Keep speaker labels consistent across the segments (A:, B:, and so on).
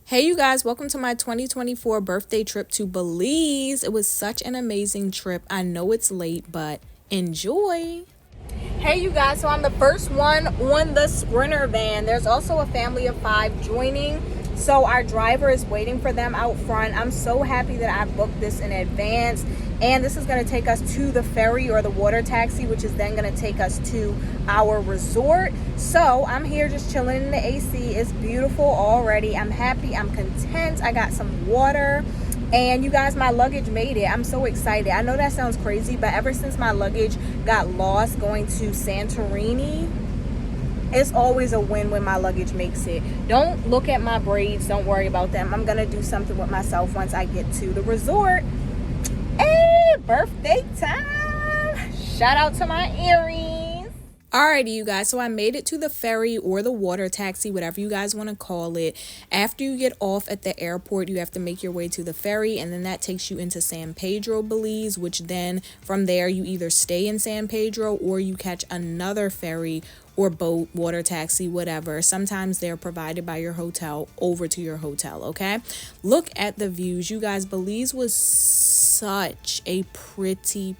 A: Hey you guys, welcome to my 2024 birthday trip to Belize. It was such an amazing trip. I know it's late, but enjoy. Hey you guys, so I'm the first one on the Sprinter van. There's also a family of 5 joining. So our driver is waiting for them out front. I'm so happy that I booked this in advance. And this is going to take us to the ferry or the water taxi, which is then going to take us to our resort. So I'm here just chilling in the AC. It's beautiful already. I'm happy. I'm content. I got some water. And you guys, my luggage made it. I'm so excited. I know that sounds crazy, but ever since my luggage got lost going to Santorini, it's always a win when my luggage makes it. Don't look at my braids. Don't worry about them. I'm going to do something with myself once I get to the resort. Hey, birthday time. Shout out to my earrings. Alrighty, you guys. So I made it to the ferry or the water taxi, whatever you guys want to call it. After you get off at the airport, you have to make your way to the ferry, and then that takes you into San Pedro, Belize, which then from there you either stay in San Pedro or you catch another ferry or boat, water taxi, whatever. Sometimes they're provided by your hotel over to your hotel, okay? Look at the views. You guys, Belize was such a pretty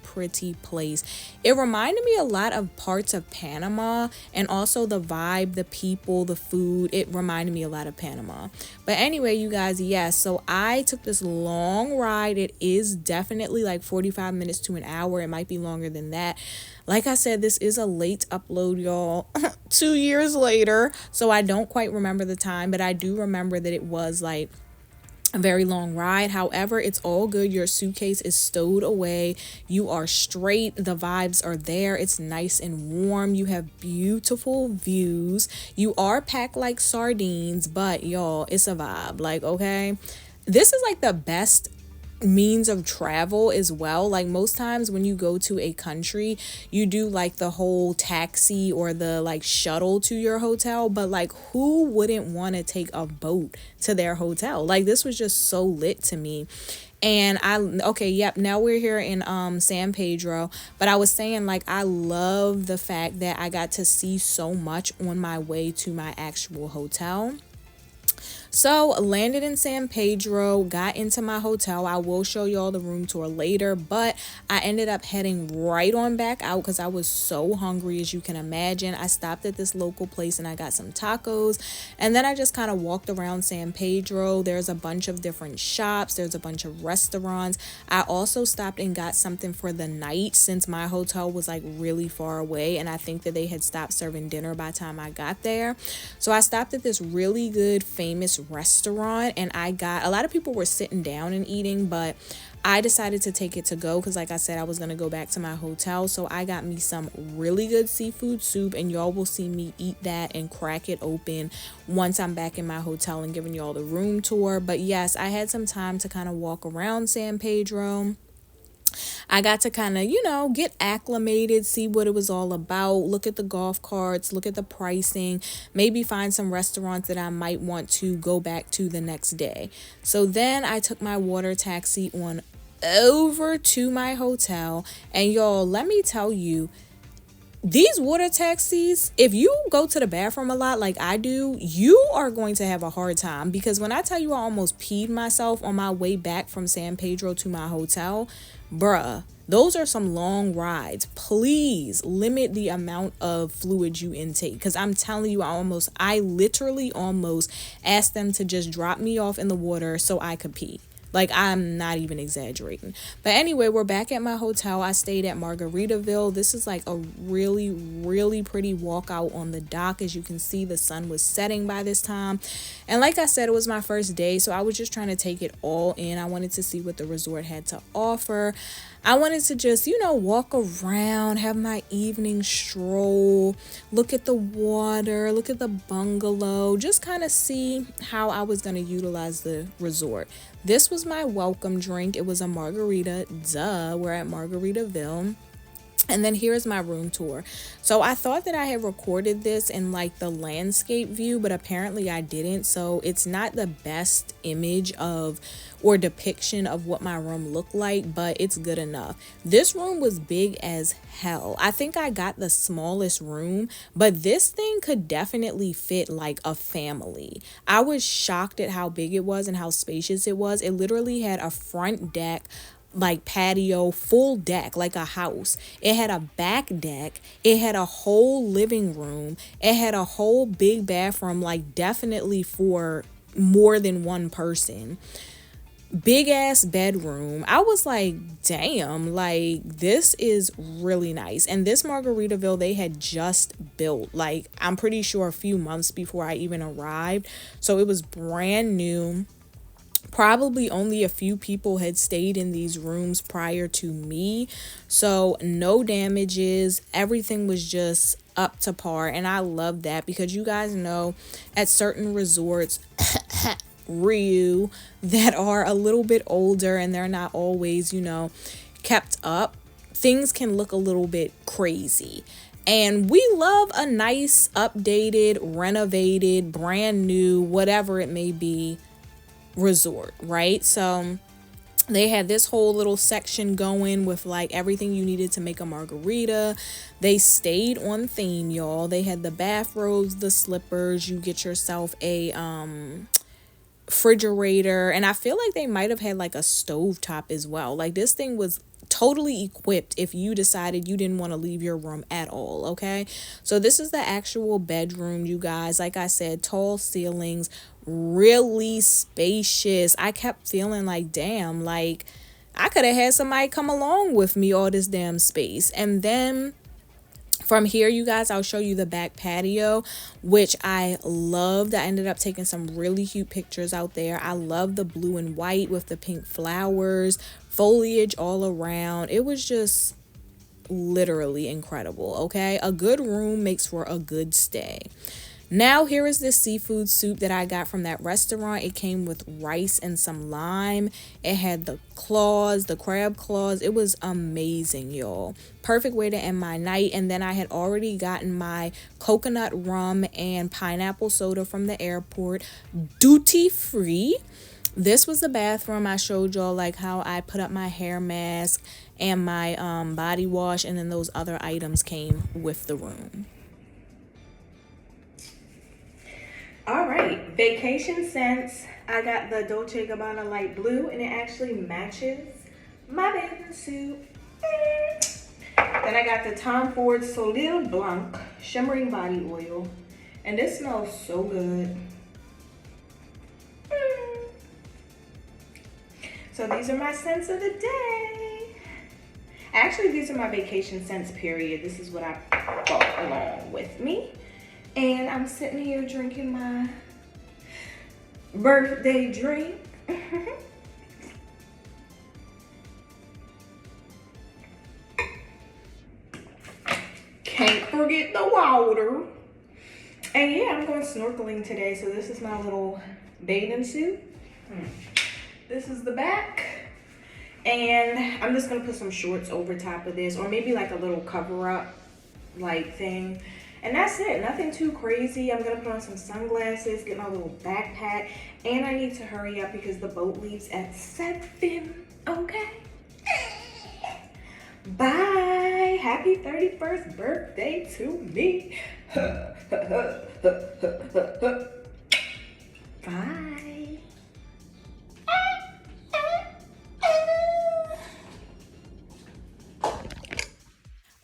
A: place. It reminded me a lot of parts of Panama, and also the vibe, the people, the food. It reminded me a lot of Panama. But anyway, you guys, yes, so I took this long ride. It is definitely like 45 minutes to an hour. It might be longer than that. Like I said, this is a late upload, y'all. 2 years later, so I don't quite remember the time, but I do remember that it was like a very long ride. However, it's all good. Your suitcase is stowed away. You are straight. The vibes are there. It's nice and warm. You have beautiful views. You are packed like sardines, but y'all, it's a vibe. Like, okay, this is like the best means of travel as well. Like most times when you go to a country, you do like the whole taxi or the like shuttle to your hotel, but like who wouldn't want to take a boat to their hotel? Like this was just so lit to me. And now we're here in San Pedro, but I was saying like I love the fact that I got to see so much on my way to my actual hotel. So landed in San Pedro, got into my hotel. I will show y'all the room tour later, but I ended up heading right on back out because I was so hungry, as you can imagine. I stopped at this local place and I got some tacos, and then I just kind of walked around San Pedro. There's a bunch of different shops. There's a bunch of restaurants. I also stopped and got something for the night since my hotel was like really far away, and I think that they had stopped serving dinner by the time I got there. So I stopped at this really good famous restaurant, and I got, a lot of people were sitting down and eating, but I decided to take it to go because like I said, I was going to go back to my hotel. So I got me some really good seafood soup, and y'all will see me eat that and crack it open once I'm back in my hotel and giving y'all the room tour. But yes, I had some time to kind of walk around San Pedro. I got to kind of, get acclimated, see what it was all about, look at the golf carts, look at the pricing, maybe find some restaurants that I might want to go back to the next day. So then I took my water taxi on over to my hotel, and y'all, let me tell you, these water taxis, if you go to the bathroom a lot like I do, you are going to have a hard time, because when I tell you I almost peed myself on my way back from San Pedro to my hotel, bruh, those are some long rides. Please limit the amount of fluid you intake, because I'm telling you, I literally almost asked them to just drop me off in the water so I could pee. Like, I'm not even exaggerating. But anyway, we're back at my hotel. I stayed at Margaritaville. This is like a really pretty walk out on the dock. As you can see, the sun was setting by this time. And like I said, it was my first day, so I was just trying to take it all in. I wanted to see what the resort had to offer. I wanted to just, walk around, have my evening stroll, look at the water, look at the bungalow, just kind of see how I was going to utilize the resort. This was my welcome drink. It was a margarita. Duh, we're at Margaritaville. And then here's my room tour. So I thought that I had recorded this in like the landscape view, but apparently I didn't. So it's not the best image of or depiction of what my room looked like, but it's good enough. This room was big as hell. I think I got the smallest room, but this thing could definitely fit like a family. I was shocked at how big it was and how spacious it was. It literally had a front deck, like patio, full deck, like a house. It had a back deck. It had a whole living room. It had a whole big bathroom, like definitely for more than one person. Big ass bedroom. I was like, damn, like this is really nice. And this Margaritaville they had just built, like I'm pretty sure a few months before I even arrived. So it was brand new. Probably only a few people had stayed in these rooms prior to me. So no damages. Everything was just up to par. And I love that because you guys know at certain resorts, that are a little bit older and they're not always, kept up, things can look a little bit crazy. And we love a nice, updated, renovated, brand new, whatever it may be, resort, right? So they had this whole little section going with like everything you needed to make a margarita. They stayed on theme, y'all. They had the bathrobes, the slippers. You get yourself a refrigerator, and I feel like they might have had like a stove top as well. Like this thing was totally equipped if you decided you didn't want to leave your room at all. Okay, so this is the actual bedroom, you guys. Like I said, tall ceilings, really spacious. I kept feeling like, damn, like I could have had somebody come along with me all this damn space. And then from here, you guys, I'll show you the back patio, which I loved. I ended up taking some really cute pictures out there. I love the blue and white with the pink flowers, foliage all around. It was just literally incredible, okay? A good room makes for a good stay. Now, here is this seafood soup that I got from that restaurant. It came with rice and some lime. It had the claws, the crab claws. It was amazing, y'all. Perfect way to end my night. And then I had already gotten my coconut rum and pineapple soda from the airport, duty free. This was the bathroom. I showed y'all like how I put up my hair mask and my body wash, and then those other items came with the room. All right, vacation scents. I got the Dolce & Gabbana light blue, and it actually matches my bathing suit. Then I got the Tom Ford Soleil Blanc shimmering body oil, and this smells so good. So these are my scents of the day. Actually, these are my vacation scents, period. This is what I brought along with me. And I'm sitting here drinking my birthday drink. Can't forget the water. And yeah, I'm going snorkeling today. So this is my little bathing suit. This is the back. And I'm just going to put some shorts over top of this, or maybe like a little cover up like thing. And that's it, nothing too crazy. I'm gonna put on some sunglasses, get my little backpack, and I need to hurry up because the boat leaves at 7, okay? Bye, happy 31st birthday to me. Bye.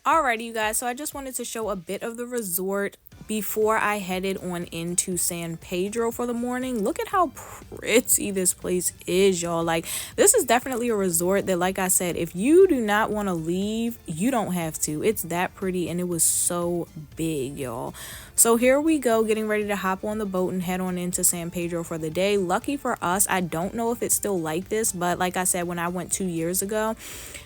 A: Alrighty, you guys, so I just wanted to show a bit of the resort before I headed on into San Pedro for the morning. Look at how pretty this place is, y'all. Like, this is definitely a resort that, like I said, if you do not want to leave, you don't have to. It's that pretty, and it was so big, y'all. So here we go, getting ready to hop on the boat and head on into San Pedro for the day. Lucky for us, I don't know if it's still like this, but like I said, when I went 2 years ago,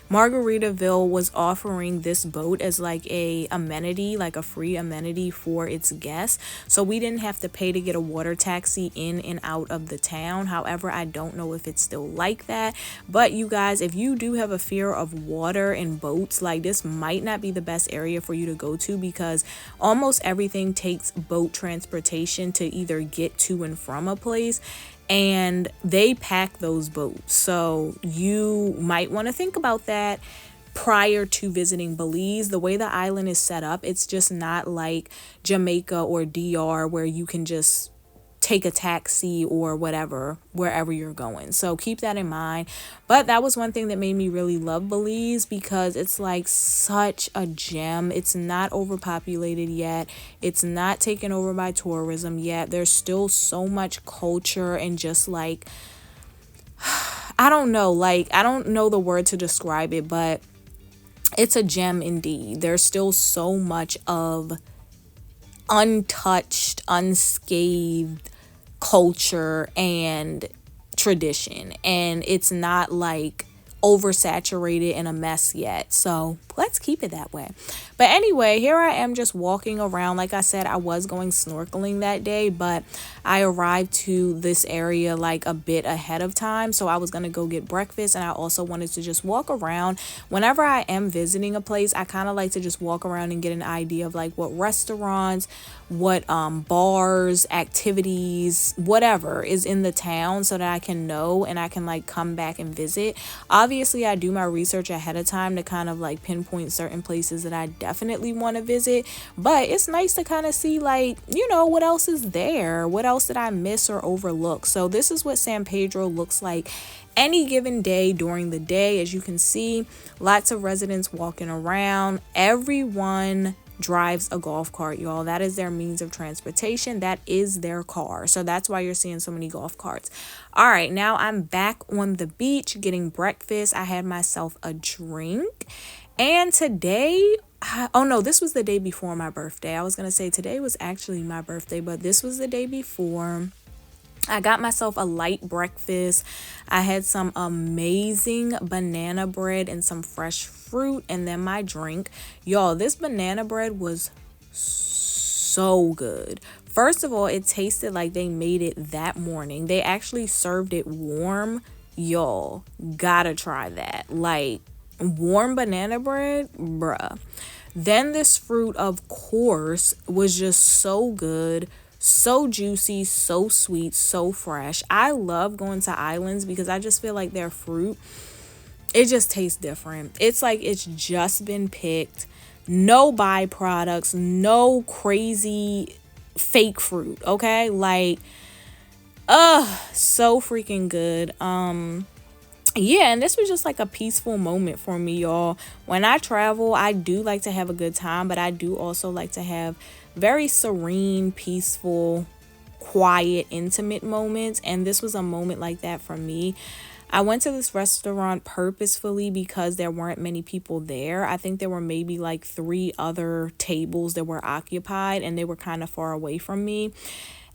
A: Margaritaville was offering this boat as like a amenity, like a free amenity for its guests. So we didn't have to pay to get a water taxi in and out of the town. However, I don't know if it's still like that. But you guys, if you do have a fear of water and boats, like this might not be the best area for you to go to, because almost everything takes boat transportation to either get to and from a place, and they pack those boats. So you might want to think about that prior to visiting Belize. The way the island is set up, it's just not like Jamaica or DR where you can just take a taxi or whatever wherever you're going. So keep that in mind. But that was one thing that made me really love Belize, because it's like such a gem. It's not overpopulated yet. It's not taken over by tourism yet. There's still so much culture and just like, I don't know, like I don't know the word to describe it, but it's a gem indeed. There's still so much of untouched, unscathed culture and tradition, and it's not like oversaturated and a mess yet. So let's keep it that way. But anyway, here I am just walking around. Like I said, I was going snorkeling that day, but I arrived to this area like a bit ahead of time. So I was going to go get breakfast, and I also wanted to just walk around. Whenever I am visiting a place, I kind of like to just walk around and get an idea of like what restaurants, what bars, activities, whatever is in the town, so that I can know and I can like come back and visit. Obviously, I do my research ahead of time to kind of like pinpoint certain places that I definitely want to visit, but it's nice to kind of see like, you know, what else is there, what else did I miss or overlook. So this is what San Pedro looks like any given day during the day. As you can see, lots of residents walking around. Everyone drives a golf cart, y'all. That is their means of transportation. That is their car. So that's why you're seeing so many golf carts. All right, now I'm back on the beach getting breakfast. I had myself a drink. And today, oh no, this was the day before my birthday. I was going to say today was actually my birthday, but this was the day before. I got myself a light breakfast. I had some amazing banana bread and some fresh fruit, and then my drink. Y'all, this banana bread was so good. First of all, it tasted like they made it that morning. They actually served it warm. Y'all, gotta try that. Like, warm banana bread, bruh. Then this fruit, of course, was just so good. So juicy, so sweet, so fresh. I love going to islands because I just feel like their fruit, it just tastes different. It's like it's just been picked. No byproducts, no crazy fake fruit, okay? Like, so freaking good. Yeah, and this was just like a peaceful moment for me, y'all. When I travel, I do like to have a good time, but I do also like to have very serene, peaceful, quiet, intimate moments. And this was a moment like that for me. I went to this restaurant purposefully because there weren't many people there. I think there were maybe like 3 other tables that were occupied, and they were kind of far away from me.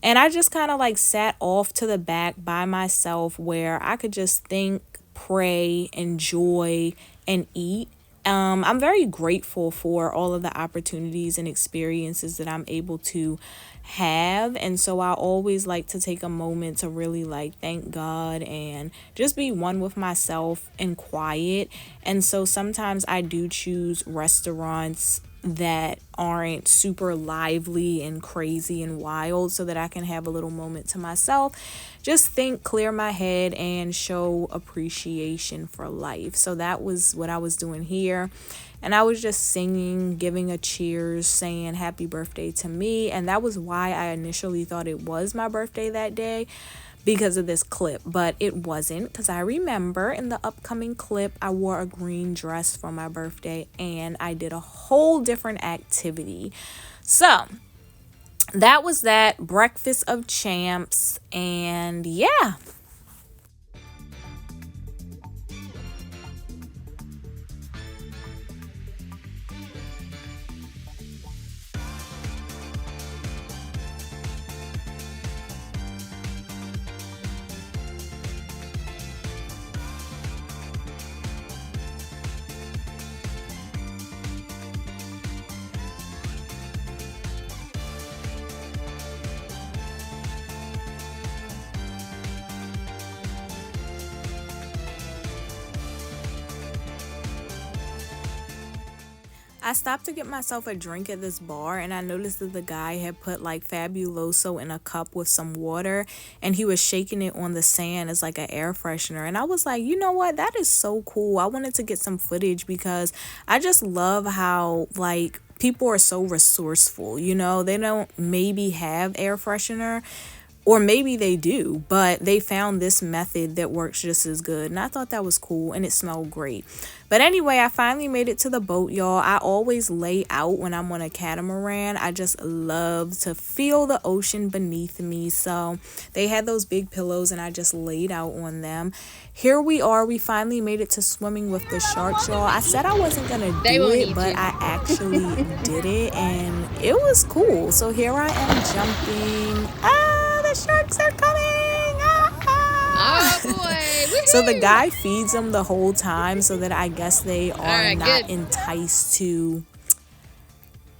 A: And I just kind of like sat off to the back by myself where I could just think, pray, enjoy, and eat. I'm very grateful for all of the opportunities and experiences that I'm able to have. And so I always like to take a moment to really like thank God and just be one with myself and quiet. And so sometimes I do choose restaurants that aren't super lively and crazy and wild, so that I can have a little moment to myself, just think, clear my head, and show appreciation for life. So that was what I was doing here. And I was just singing, giving a cheers, saying happy birthday to me. And that was why I initially thought it was my birthday that day, because of this clip, but it wasn't, because I remember in the upcoming clip I wore a green dress for my birthday and I did a whole different activity. So that was that breakfast of champs, and yeah. I stopped to get myself a drink at this bar and I noticed that the guy had put like Fabuloso in a cup with some water and he was shaking it on the sand as like an air freshener. And I was like, you know what? That is so cool. I wanted to get some footage because I just love how like people are so resourceful, you know, they don't maybe have air freshener or maybe they do, but they found this method that works just as good. And I thought that was cool and it smelled great. But anyway, I finally made it to the boat, y'all. I always lay out when I'm on a catamaran. I just love to feel the ocean beneath me. So they had those big pillows and I just laid out on them. Here we are. We finally made it to swimming with the sharks, y'all. I said I wasn't going to do it, but I actually did it and it was cool. So here I am jumping. The sharks are coming.
B: Oh boy.
A: So the guy feeds them the whole time so that I guess they are not enticed to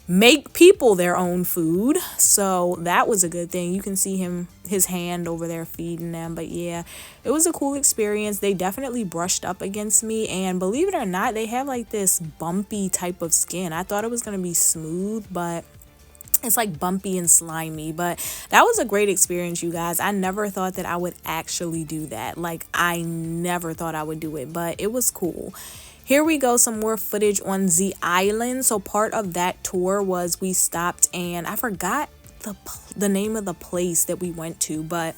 A: make people their own food. So that was a good thing. You can see his hand over there feeding them. But yeah, it was a cool experience. They definitely brushed up against me, and believe it or not, they have like this bumpy type of skin. I thought it was gonna be smooth, but it's like bumpy and slimy. But that was a great experience, you guys. I never thought that I would actually do that. Like, I never thought I would do it, but it was cool. Here we go, some more footage on the island. So part of that tour was we stopped, and I forgot the name of the place that we went to, but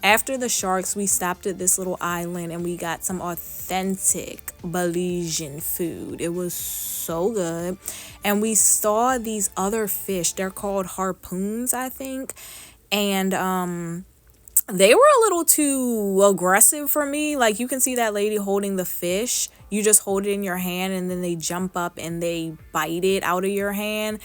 A: after the sharks we stopped at this little island and we got some authentic Belizean food. It was so good. And we saw these other fish. They're called harpoons, I think. And they were a little too aggressive for me. Like, you can see that lady holding the fish. You just hold it in your hand and then they jump up and they bite it out of your hand.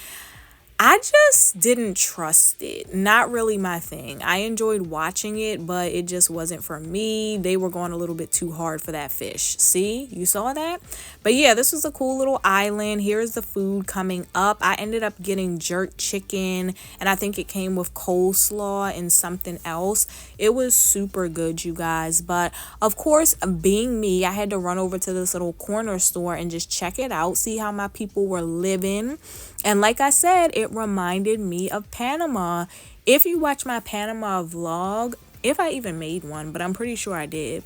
A: I just didn't trust it. Not really my thing. I enjoyed watching it, but it just wasn't for me. They were going a little bit too hard for that fish. See? You saw that? But yeah, this was a cool little island. Here's the food coming up. I ended up getting jerk chicken, and I think it came with coleslaw and something else. It was super good, you guys. But of course, being me, I had to run over to this little corner store and just check it out, see how my people were living. And like I said, it reminded me of Panama. If you watch my Panama vlog, if I even made one, but I'm pretty sure I did,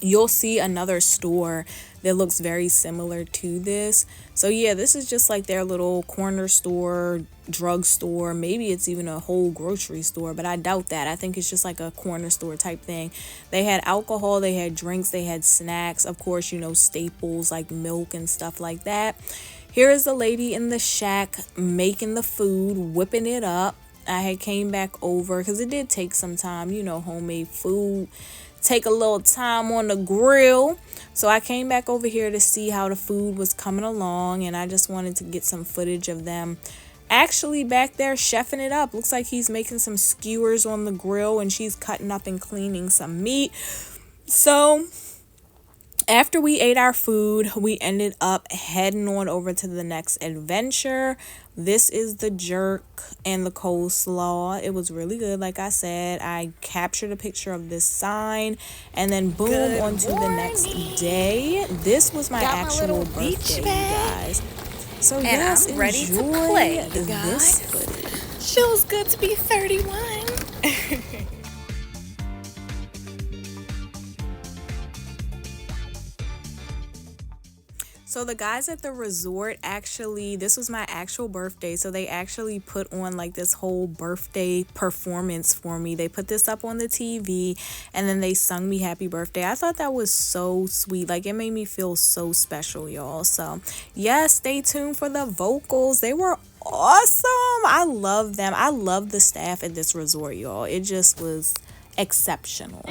A: you'll see another store that looks very similar to this. So yeah, this is just like their little corner store, drugstore. Maybe it's even a whole grocery store, but I doubt that. I think it's just like a corner store type thing. They had alcohol, they had drinks, they had snacks. Of course, you know, staples like milk and stuff like that. Here is the lady in the shack making the food, whipping it up. I had came back over because it did take some time, you know, homemade food. Take a little time on the grill. So I came back over here to see how the food was coming along, and I just wanted to get some footage of them actually back there chefing it up. Looks like he's making some skewers on the grill and she's cutting up and cleaning some meat. So after we ate our food, we ended up heading on over to the next adventure. This is the jerk and the coleslaw. It was really good. Like I said, I captured a picture of this sign and then boom, on to the next day. This was my actual birthday, you guys. So yes,
B: I'm ready to play, you guys.
A: This footage.
B: Feels good to be 31.
A: So the guys at the resort actually, this was my actual birthday, so they actually put on like this whole birthday performance for me. They put this up on the TV and then they sung me happy birthday. I thought that was so sweet. Like, it made me feel so special, y'all. So yes, stay tuned for the vocals. They were awesome. I love them. I love the staff at this resort, y'all. It just was exceptional.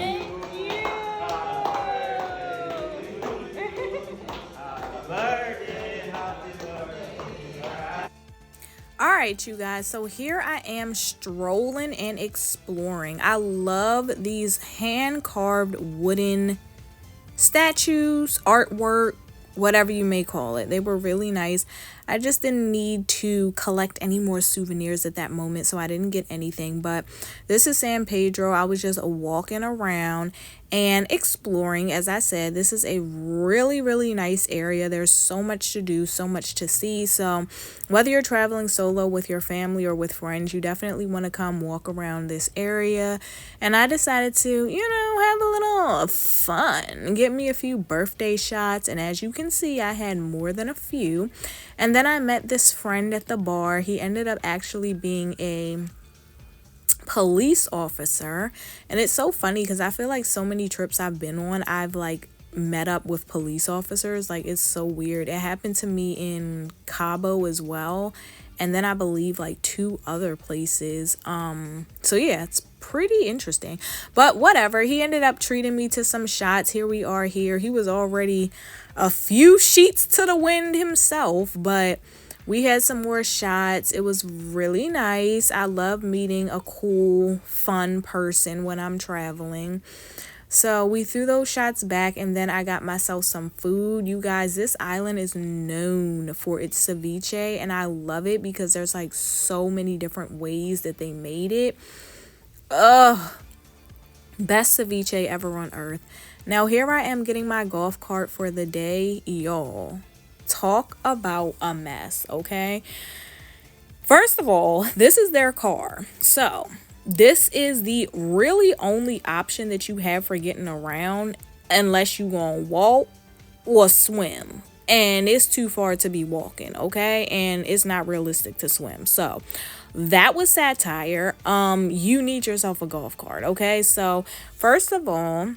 A: Alright, you guys, so here I am strolling and exploring. I love these hand-carved wooden statues, artwork, whatever you may call it. They were really nice. I just didn't need to collect any more souvenirs at that moment, so I didn't get anything. But this is San Pedro. I was just walking around and exploring. As I said, this is a really, really nice area. There's so much to do, so much to see. So whether you're traveling solo with your family or with friends, you definitely want to come walk around this area. And I decided to, have a little fun, get me a few birthday shots. And as you can see, I had more than a few. And then I met this friend at the bar. He ended up actually being a police officer. And it's so funny because I feel like so many trips I've been on, I've like met up with police officers. Like, it's so weird. It happened to me in Cabo as well, and then I believe like 2 other places. So yeah, it's pretty interesting, but whatever. He ended up treating me to some shots. Here we are here. He was already a few sheets to the wind himself, but we had some more shots. It was really nice. I love meeting a cool, fun person when I'm traveling. So we threw those shots back, and then I got myself some food. You guys, this island is known for its ceviche, and I love it because there's like so many different ways that they made it. Ugh, best ceviche ever on earth. Now here I am getting my golf cart for the day. Y'all, talk about a mess, okay? First of all, this is their car. So this is the really only option that you have for getting around, unless you gonna walk or swim. And it's too far to be walking, okay? And it's not realistic to swim. So that was satire. You need yourself a golf cart, okay? So first of all,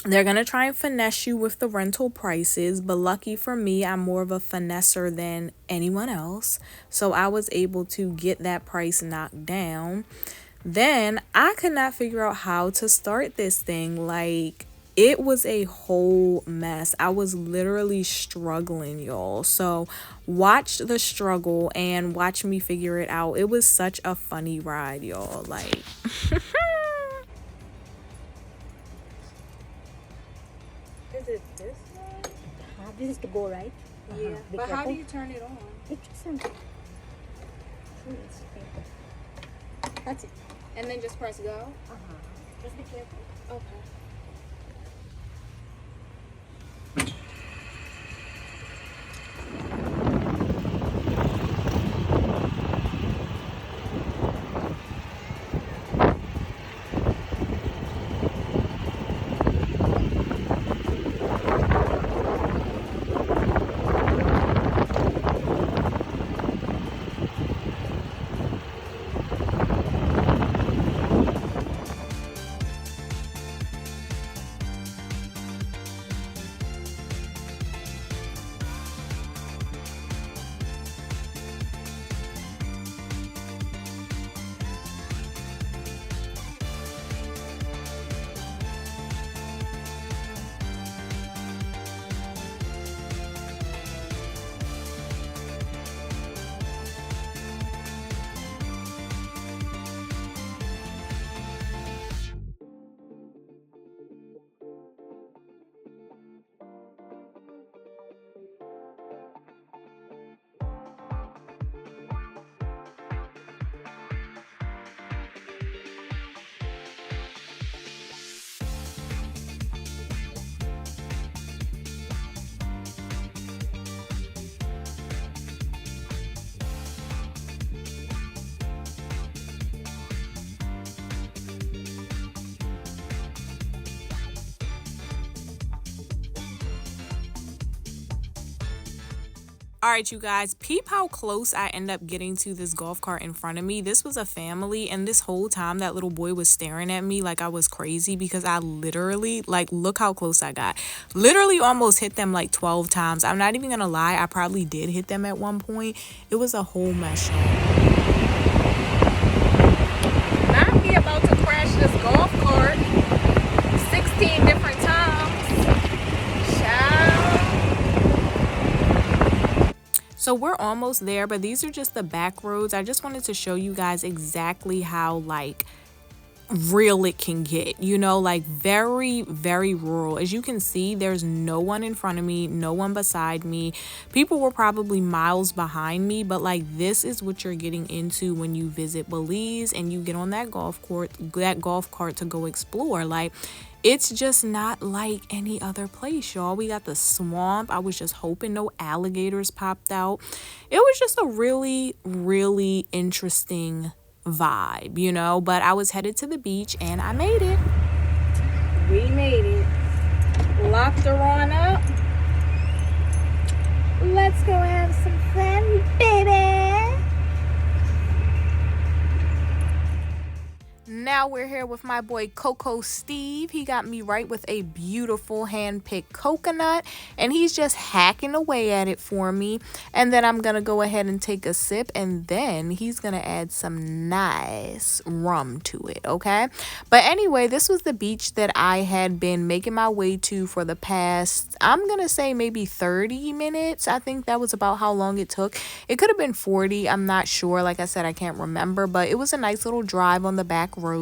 A: they're going to try and finesse you with the rental prices, but lucky for me, I'm more of a finesser than anyone else. So I was able to get that price knocked down. Then I could not figure out how to start this thing. Like, it was a whole mess. I was literally struggling, y'all. So watch the struggle and watch me figure it out. It was such a funny ride, y'all. Like,
C: is it this one? This is to go right.
A: yeah. But how do you turn it on?
C: It just that's it.
A: And then just press go?
C: Just be careful.
A: Okay. All right, you guys, peep how close I end up getting to this golf cart in front of me. This was a family, and this whole time that little boy was staring at me like I was crazy because I literally, like, look how close I got. Literally almost hit them like 12 times. I'm not even gonna lie, I probably did hit them at one point. It was a whole mess, y'all. Not me about to crash this golf cart 16 different times. So we're almost there, but these are just the back roads. I just wanted to show you guys exactly how, like, real it can get, you know, like very, very rural. As you can see, there's no one in front of me, no one beside me. People were probably miles behind me, but like this is what you're getting into when you visit Belize and you get on that golf cart to go explore. Like, it's just not like any other place, y'all. We got the swamp. I was just hoping no alligators popped out. It was just a really, really interesting vibe, you know, but I was headed to the beach and I made it.
C: We made it. Locked her on up. Let's go have some fun, baby.
A: Now we're here with my boy Coco Steve. He got me right with a beautiful hand-picked coconut and he's just hacking away at it for me. And then I'm gonna go ahead and take a sip and then he's gonna add some nice rum to it, okay? But anyway, this was the beach that I had been making my way to for the past, I'm gonna say maybe 30 minutes. I think that was about how long it took. It could have been 40, I'm not sure. Like I said, I can't remember, but it was a nice little drive on the back roads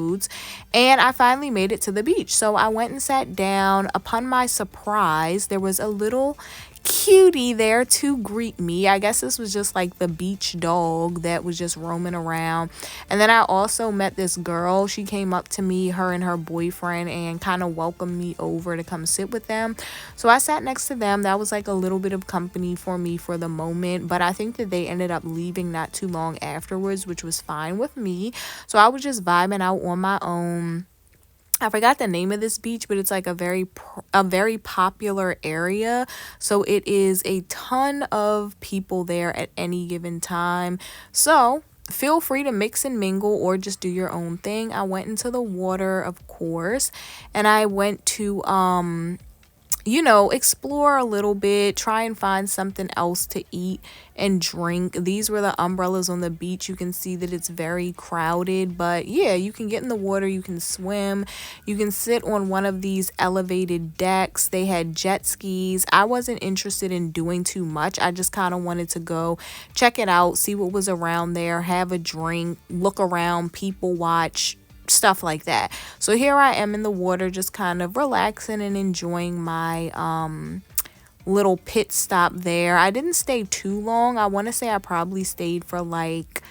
A: and I finally made it to the beach. So I went and sat down. Upon my surprise, there was a little cutie there to greet me. I guess this was just like the beach dog that was just roaming around. And then I also met this girl. She came up to me, her and her boyfriend, and kind of welcomed me over to come sit with them. So I sat next to them. That was like a little bit of company for me for the moment, but I think that they ended up leaving not too long afterwards, which was fine with me. So I was just vibing out on my own. I forgot the name of this beach, but it's like a very popular area. So it is a ton of people there at any given time. So feel free to mix and mingle or just do your own thing. I went into the water, of course, and I went to you know, explore a little bit, try and find something else to eat and drink. These were the umbrellas on the beach. You can see that it's very crowded, but yeah, you can get in the water, you can swim, you can sit on one of these elevated decks. They had jet skis. I wasn't interested in doing too much. I just kind of wanted to go check it out, see what was around there, have a drink, look around, people watch, stuff like that. So here I am in the water, just kind of relaxing and enjoying my little pit stop there. I didn't stay too long. I want to say I probably stayed for like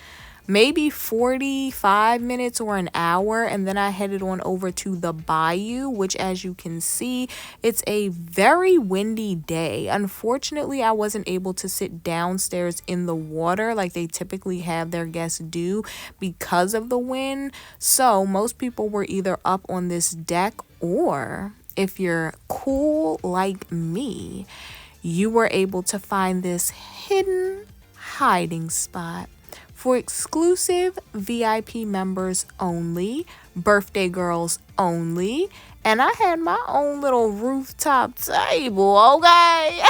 A: maybe 45 minutes or an hour, and then I headed on over to the bayou, which, as you can see, it's a very windy day. Unfortunately, I wasn't able to sit downstairs in the water like they typically have their guests do because of the wind. So most people were either up on this deck, or if you're cool like me, you were able to find this hidden hiding spot for exclusive VIP members only, birthday girls only, and I had my own little rooftop table, okay?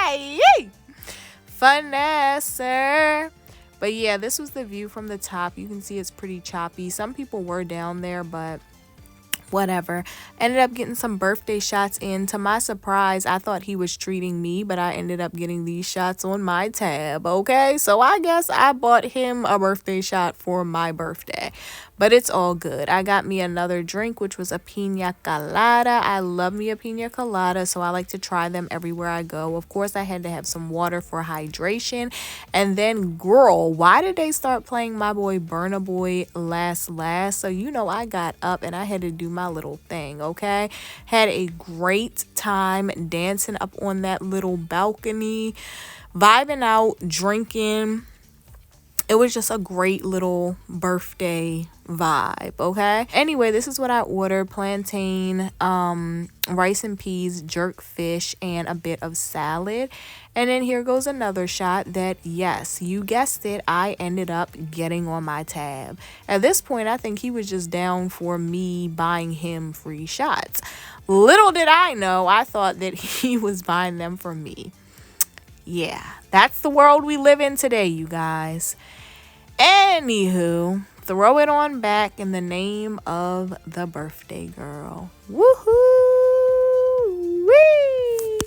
A: Yay! Finesser. But yeah, this was the view from the top. You can see it's pretty choppy. Some people were down there, but whatever. Ended up getting some birthday shots in. To my surprise, I thought he was treating me, but I ended up getting these shots on my tab, okay? So I guess I bought him a birthday shot for my birthday. But it's all good. I got me another drink, which was a pina colada. I love me a pina colada, so I like to try them everywhere I go. Of course, I had to have some water for hydration. And then, girl, why did they start playing my boy Burna Boy Last? So, you know, I got up and I had to do my little thing, okay? Had a great time dancing up on that little balcony, vibing out, drinking. It was just a great little birthday vibe, okay? Anyway, this is what I ordered: plantain, rice and peas, jerk fish, and a bit of salad. And then here goes another shot that, yes, you guessed it, I ended up getting on my tab. At this point, I think he was just down for me buying him free shots. Little did I know, I thought that he was buying them for me. Yeah, that's the world we live in today, you guys. Anywho, throw it on back in the name of the birthday girl. Woohoo! Wee!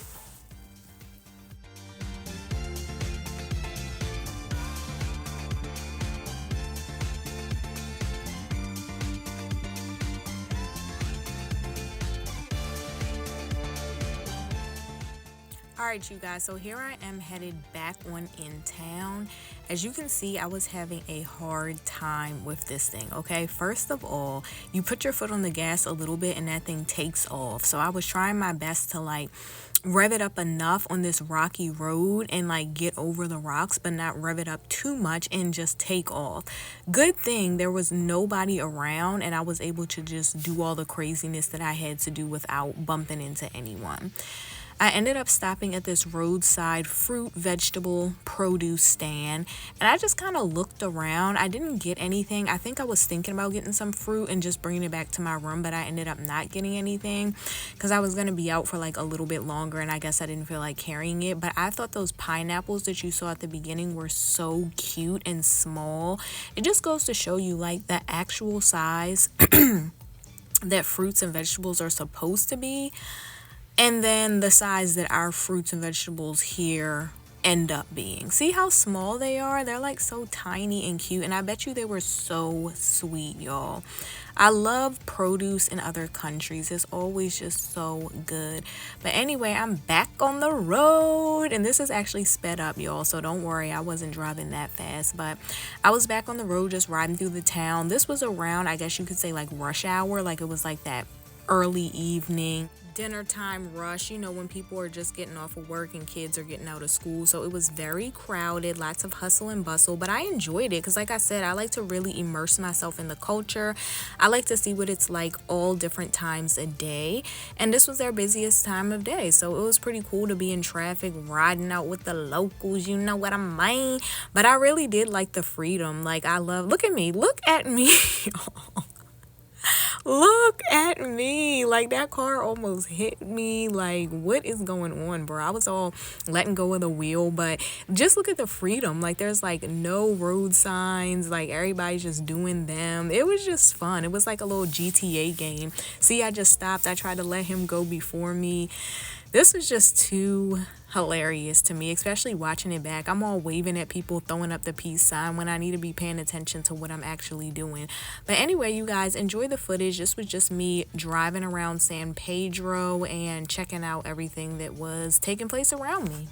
A: Alright you guys, so here I am headed back on in town. As you can see, I was having a hard time with this thing, okay? First of all, you put your foot on the gas a little bit and that thing takes off. So I was trying my best to like rev it up enough on this rocky road and like get over the rocks, but not rev it up too much and just take off. Good thing there was nobody around and I was able to just do all the craziness that I had to do without bumping into anyone. I ended up stopping at this roadside fruit, vegetable, produce stand, and I just kind of looked around. I didn't get anything. I think I was thinking about getting some fruit and just bringing it back to my room, but I ended up not getting anything because I was going to be out for like a little bit longer, and I guess I didn't feel like carrying it. But I thought those pineapples that you saw at the beginning were so cute and small. It just goes to show you like the actual size that fruits and vegetables are supposed to be. And then the size that our fruits and vegetables here end up being. See how small they are? They're like so tiny and cute. And I bet you they were so sweet, y'all. I love produce in other countries. It's always just so good. But anyway, I'm back on the road. And this is actually sped up, y'all. So don't worry, I wasn't driving that fast. But I was back on the road just riding through the town. This was around, I guess you could say, like rush hour. Like it was like that early evening dinner time rush, you know, when people are just getting off of work and kids are getting out of school. So it was very crowded, lots of hustle and bustle, but I enjoyed it because like I said, I like to really immerse myself in the culture. I like to see what it's like all different times a day, and this was their busiest time of day, so it was pretty cool to be in traffic riding out with the locals, you know what I mean. But I really did like the freedom. Like I love, look at me Look at me. Like that car almost hit me. Like what is going on, bro? I was all letting go of the wheel, but just look at the freedom. Like there's like no road signs. Like everybody's just doing them. It was just fun. It was like a little GTA game. See, I just stopped. I tried to let him go before me. This was just too hilarious to me, especially watching it back. I'm all waving at people, throwing up the peace sign when I need to be paying attention to what I'm actually doing. But anyway, you guys, enjoy the footage. This was just me driving around San Pedro and checking out everything that was taking place around me.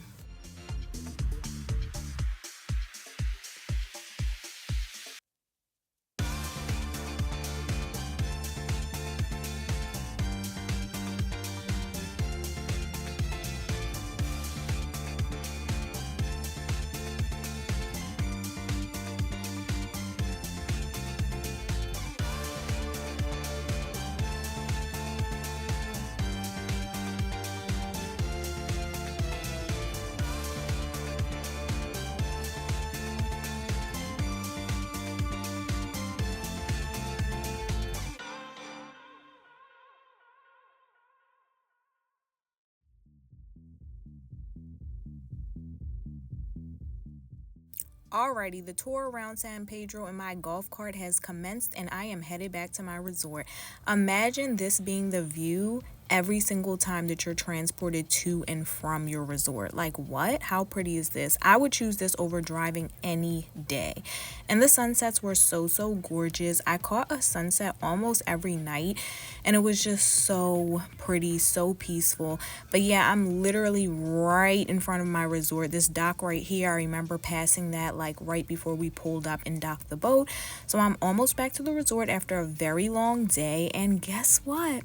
A: Alrighty, the tour around San Pedro in my golf cart has commenced and I am headed back to my resort. Imagine this being the view every single time that you're transported to and from your resort. Like what? How pretty is this? I would choose this over driving any day. And the sunsets were so gorgeous. I caught a sunset almost every night and it was just so pretty, so peaceful. But yeah, I'm literally right in front of my resort. This dock right here, I remember passing that like right before we pulled up and docked the boat. So I'm almost back to the resort after a very long day, and guess what?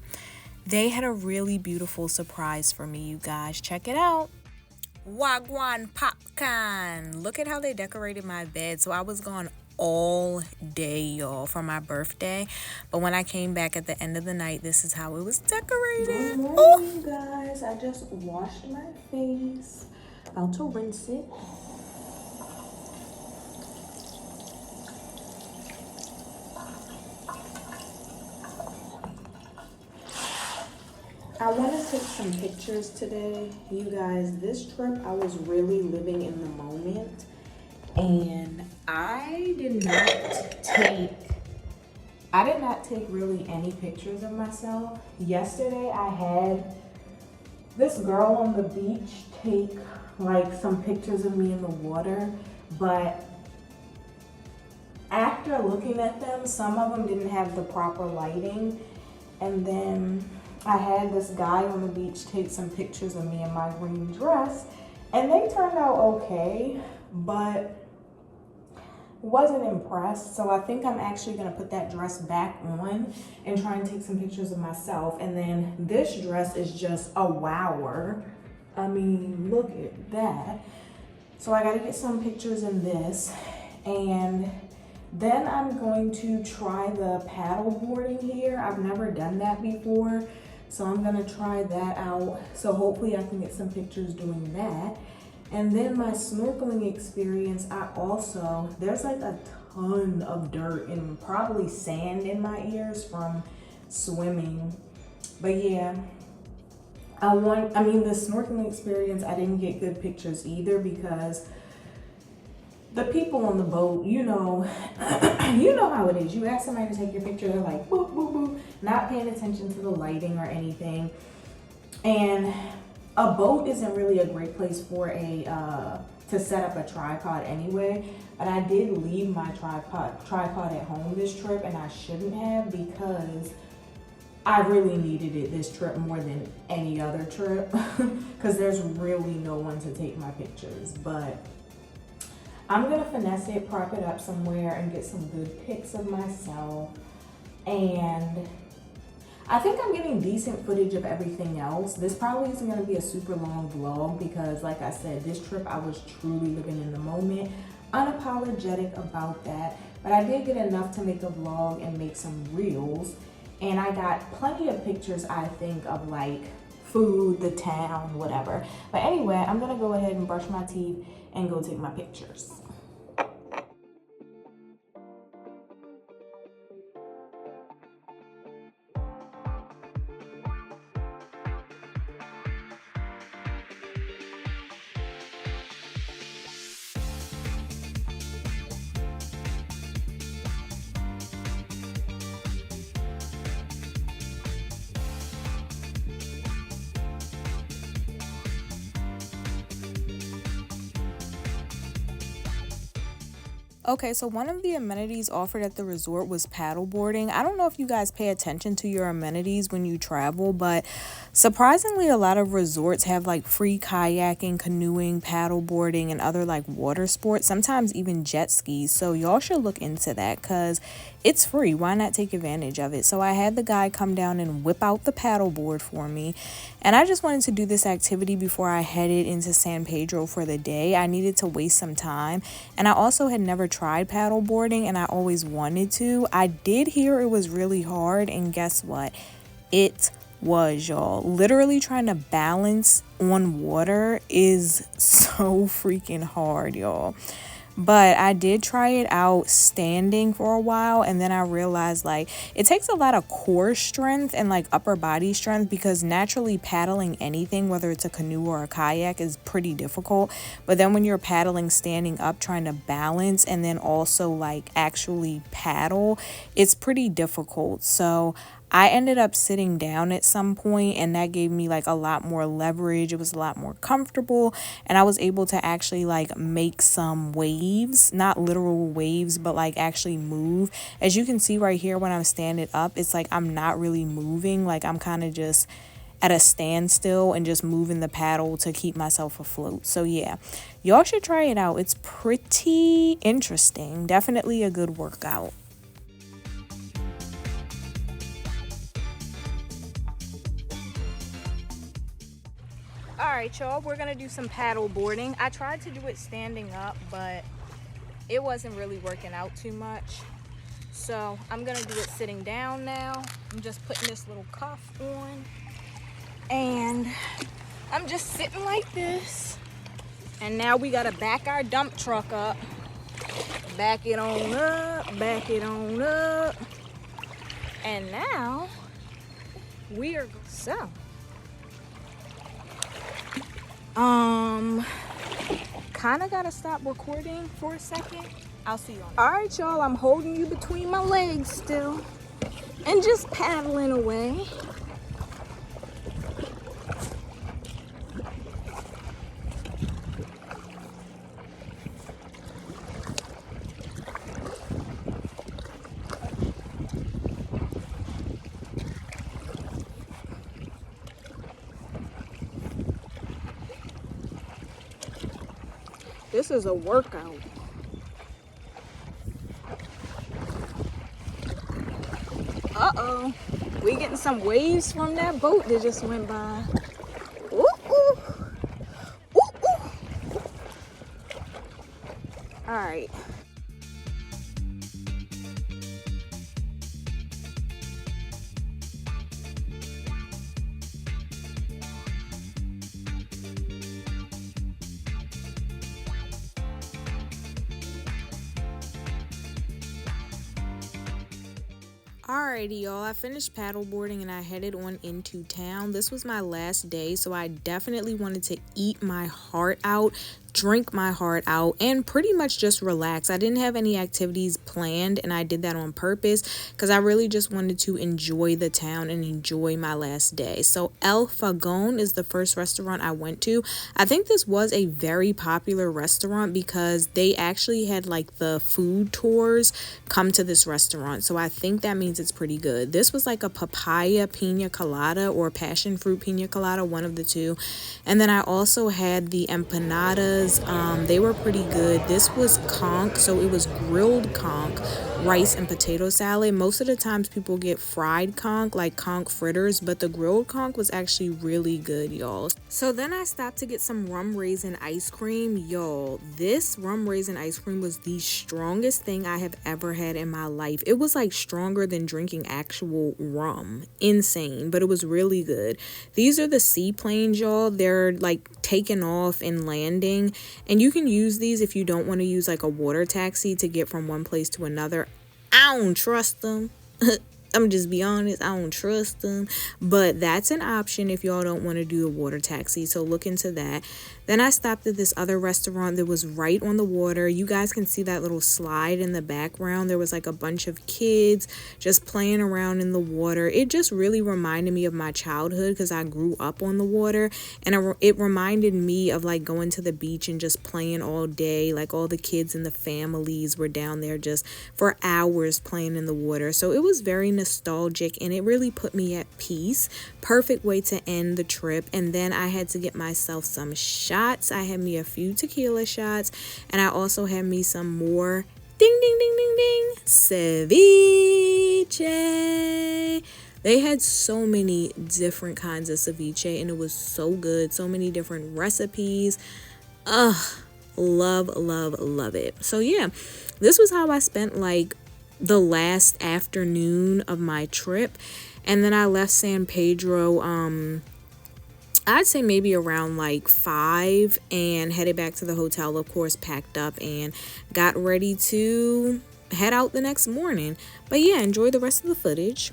A: They had a really beautiful surprise for me, you guys. Check it out. Wagwan popcorn. Look at how they decorated my bed. So I was gone all day, y'all, for my birthday. But when I came back at the end of the night, this is how it was decorated. Good morning, you guys. I just washed my face. About to rinse it. I want to take some pictures today. You guys, this trip, I was really living in the moment. And I did not take really any pictures of myself. Yesterday, I had this girl on the beach take like some pictures of me in the water. But after looking at them, some of them didn't have the proper lighting. And then I had this guy on the beach take some pictures of me in my green dress, and they turned out okay, but wasn't impressed. So I think I'm actually gonna put that dress back on and try and take some pictures of myself. And then this dress is just a wower. I mean, look at that. So I gotta get some pictures in this, and then I'm going to try the paddle boarding here. I've never done that before, so I'm gonna try that out. So hopefully I can get some pictures doing that. And then my snorkeling experience, there's like a ton of dirt and probably sand in my ears from swimming. But yeah, the snorkeling experience, I didn't get good pictures either because the people on the boat, you know how it is. You ask somebody to take your picture, they're like, boop, boop, boop, not paying attention to the lighting or anything. And a boat isn't really a great place for to set up a tripod anyway, but I did leave my tripod at home this trip, and I shouldn't have because I really needed it this trip more than any other trip because there's really no one to take my pictures. But I'm gonna finesse it, prop it up somewhere, and get some good pics of myself. And I think I'm getting decent footage of everything else. This probably isn't gonna be a super long vlog because, like I said, this trip I was truly living in the moment, unapologetic about that. But I did get enough to make a vlog and make some reels. And I got plenty of pictures, I think, of like food, the town, whatever. But anyway, I'm gonna go ahead and brush my teeth and go take my pictures. Okay, so one of the amenities offered at the resort was paddle boarding. I don't know if you guys pay attention to your amenities when you travel, but surprisingly, a lot of resorts have like free kayaking, canoeing, paddle boarding, and other like water sports, sometimes even jet skis. So y'all should look into that because it's free. Why not take advantage of it? So I had the guy come down and whip out the paddle board for me. And I just wanted to do this activity before I headed into San Pedro for the day. I needed to waste some time. And I also had never tried paddle boarding, and I always wanted to. I did hear it was really hard, and guess what? It was, y'all. Literally trying to balance on water is so freaking hard, y'all. But I did try it out standing for a while, and then I realized like it takes a lot of core strength and like upper body strength because naturally paddling anything, whether it's a canoe or a kayak, is pretty difficult. But then when you're paddling standing up, trying to balance and then also like actually paddle, it's pretty difficult. So I ended up sitting down at some point, and that gave me like a lot more leverage. It was a lot more comfortable, and I was able to actually like make some waves, not literal waves, but like actually move. As you can see right here, when I'm standing up, it's like I'm not really moving. Like I'm kind of just at a standstill and just moving the paddle to keep myself afloat. So yeah, y'all should try it out. It's pretty interesting. Definitely a good workout. All right, y'all, we're gonna do some paddle boarding. I tried to do it standing up, but it wasn't really working out too much. So I'm gonna do it sitting down now. I'm just putting this little cuff on, and I'm just sitting like this. And now we gotta back our dump truck up. Back it on up, back it on up. And now we are, so. Kind of gotta stop recording for a second. I'll see you on. All right, y'all, I'm holding you between my legs still and just paddling away.
C: This is a workout. Uh-oh. We getting some waves from that boat that just went by. Ooh, ooh. Ooh, ooh. All right.
A: Alrighty, y'all. I finished paddleboarding and I headed on into town. This was my last day, so I definitely wanted to eat my heart out, drink my heart out, and pretty much just relax. I didn't have any activities planned, and I did that on purpose because I really just wanted to enjoy the town and enjoy my last day. So El Fagon is the first restaurant I went to. I think this was a very popular restaurant because they actually had like the food tours come to this restaurant. So I think that means it's pretty good. This was like a papaya pina colada or passion fruit pina colada, one of the two. And then I also had the empanadas. They were pretty good. This was conch, so it was grilled conch, rice and potato salad. Most of the times people get fried conch, like conch fritters, but the grilled conch was actually really good, y'all. So then I stopped to get some rum raisin ice cream. Y'all, this rum raisin ice cream was the strongest thing I have ever had in my life. It was like stronger than drinking actual rum. Insane, but it was really good. These are the seaplanes, y'all. They're like taking off and landing, and you can use these if you don't want to use like a water taxi to get from one place to another. I don't trust them. I'm just be honest, I don't trust them, but that's an option if y'all don't want to do a water taxi, so look into that. Then I stopped at this other restaurant that was right on the water. You guys can see that little slide in the background. There was like a bunch of kids just playing around in the water. It just really reminded me of my childhood because I grew up on the water, and it reminded me of like going to the beach and just playing all day. Like all the kids and the families were down there just for hours playing in the water. So it was very nostalgic and it really put me at peace. Perfect way to end the trip. And then I had to get myself some shots. I had me a few tequila shots, and I also had me some more ding ding ding ding ding ceviche. They had so many different kinds of ceviche and it was so good. So many different recipes. Ugh, love, love, love it. So yeah, this was how I spent like the last afternoon of my trip. And then I left San Pedro I'd say maybe around like 5 and headed back to the hotel, of course, packed up and got ready to head out the next morning. But yeah, enjoy the rest of the footage.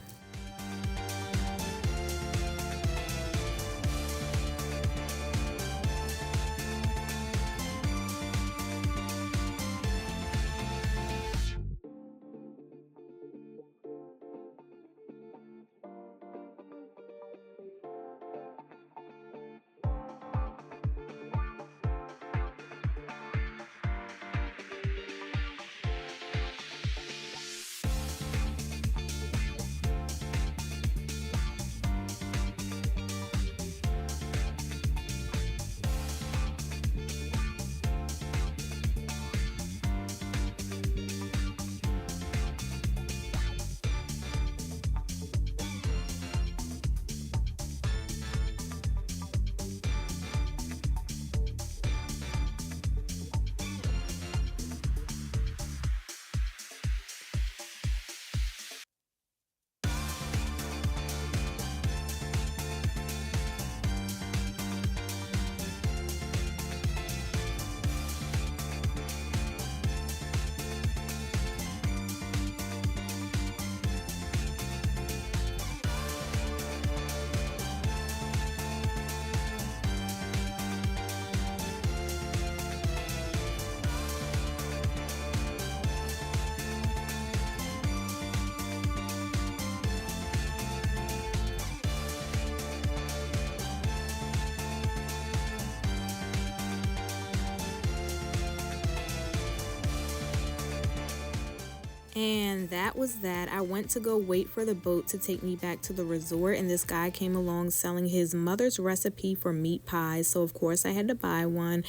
A: And that was that. I went to go wait for the boat to take me back to the resort, and this guy came along selling his mother's recipe for meat pies. So of course I had to buy one.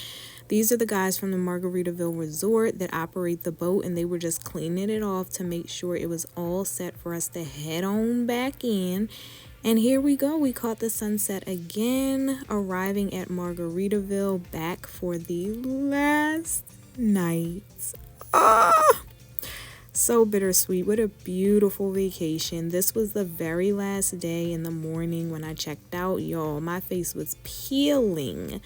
A: These are the guys from the Margaritaville Resort that operate the boat, and they were just cleaning it off to make sure it was all set for us to head on back in. And here we go. We caught the sunset again, arriving at Margaritaville, back for the last night. So bittersweet. What a beautiful vacation. This was the very last day. In the morning when I checked out, y'all, my face was peeling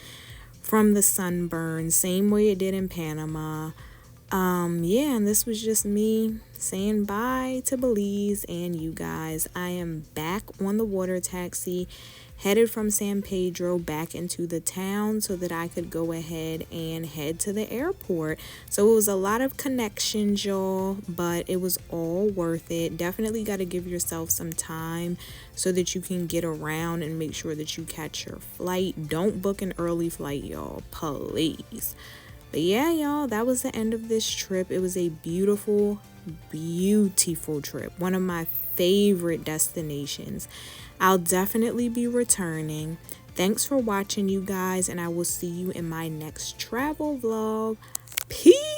A: from the sunburn, same way it did in Panama. Yeah, and this was just me saying bye to Belize and you guys. I am back on the water taxi, headed from San Pedro back into the town so that I could go ahead and head to the airport. So it was a lot of connections, y'all, but it was all worth it. Definitely got to give yourself some time so that you can get around and make sure that you catch your flight. Don't book an early flight, y'all, please. But yeah, y'all, that was the end of this trip. It was a beautiful, beautiful trip. One of my favorite destinations. I'll definitely be returning. Thanks for watching, you guys, and I will see you in my next travel vlog. Peace!